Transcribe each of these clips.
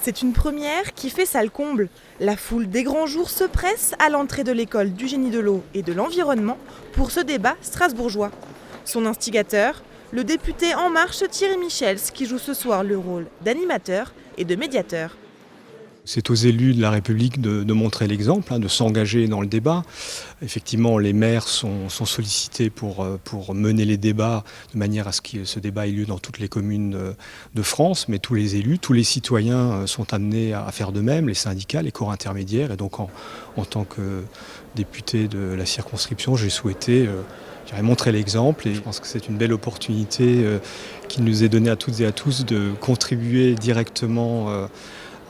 C'est une première qui fait salle comble. La foule des grands jours se presse à l'entrée de l'école du génie de l'eau et de l'environnement pour ce débat strasbourgeois. Son instigateur, le député En Marche Thierry Michels, qui joue ce soir le rôle d'animateur et de médiateur. C'est aux élus de la République de montrer l'exemple, de s'engager dans le débat. Effectivement, les maires sont sollicités pour mener les débats de manière à ce que ce débat ait lieu dans toutes les communes de France, mais tous les élus, tous les citoyens sont amenés à faire de même, les syndicats, les corps intermédiaires. Et donc en tant que député de la circonscription, j'ai souhaité montrer l'exemple, et je pense que c'est une belle opportunité qui nous est donnée à toutes et à tous de contribuer directement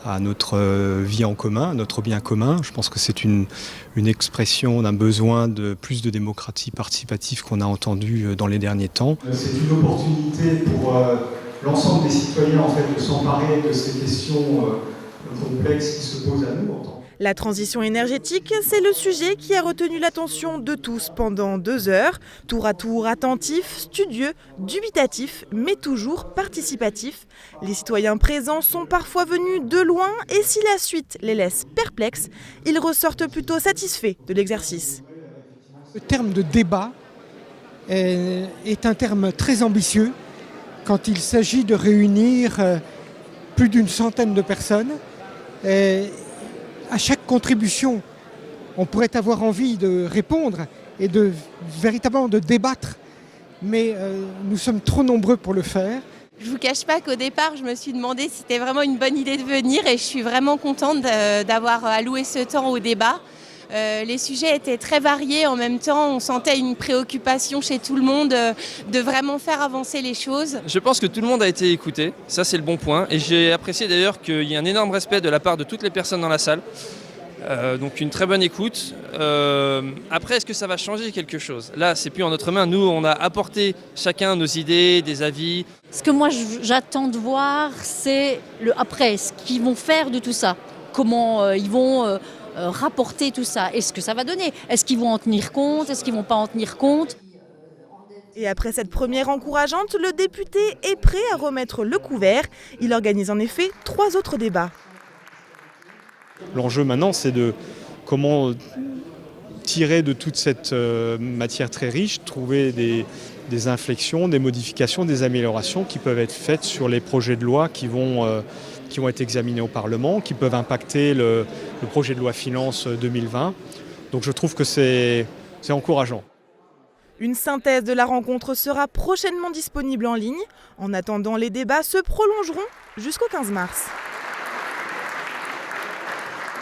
à notre vie en commun, à notre bien commun. Je pense que c'est une expression d'un besoin de plus de démocratie participative qu'on a entendu dans les derniers temps. C'est une opportunité pour l'ensemble des citoyens en fait, de s'emparer de ces questions complexes qui se posent à nous. La transition énergétique, c'est le sujet qui a retenu l'attention de tous pendant 2 heures. Tour à tour attentif, studieux, dubitatif, mais toujours participatif. Les citoyens présents sont parfois venus de loin et si la suite les laisse perplexes, ils ressortent plutôt satisfaits de l'exercice. Le terme de débat est un terme très ambitieux quand il s'agit de réunir plus d'une centaine de personnes. À chaque contribution, on pourrait avoir envie de répondre et véritablement de débattre, mais nous sommes trop nombreux pour le faire. Je ne vous cache pas qu'au départ, je me suis demandé si c'était vraiment une bonne idée de venir et je suis vraiment contente d'avoir alloué ce temps au débat. Les sujets étaient très variés, en même temps on sentait une préoccupation chez tout le monde de vraiment faire avancer les choses. Je pense que tout le monde a été écouté, ça c'est le bon point, et j'ai apprécié d'ailleurs qu'il y ait un énorme respect de la part de toutes les personnes dans la salle, donc une très bonne écoute. Après, est-ce que ça va changer quelque chose? Là, c'est plus en notre main, nous on a apporté chacun nos idées, des avis. Ce que moi j'attends de voir, c'est le après, ce qu'ils vont faire de tout ça, comment ils vont rapporter tout ça. Est-ce que ça va donner? Est-ce qu'ils vont en tenir compte? Est-ce qu'ils ne vont pas en tenir compte? Et après cette première encourageante, le député est prêt à remettre le couvert. Il organise en effet 3 autres débats. L'enjeu maintenant, c'est de comment tirer de toute cette matière très riche, trouver des inflexions, des modifications, des améliorations qui peuvent être faites sur les projets de loi qui vont être examinés au Parlement, qui peuvent impacter le projet de loi finances 2020. Donc je trouve que c'est encourageant. Une synthèse de la rencontre sera prochainement disponible en ligne. En attendant, les débats se prolongeront jusqu'au 15 mars.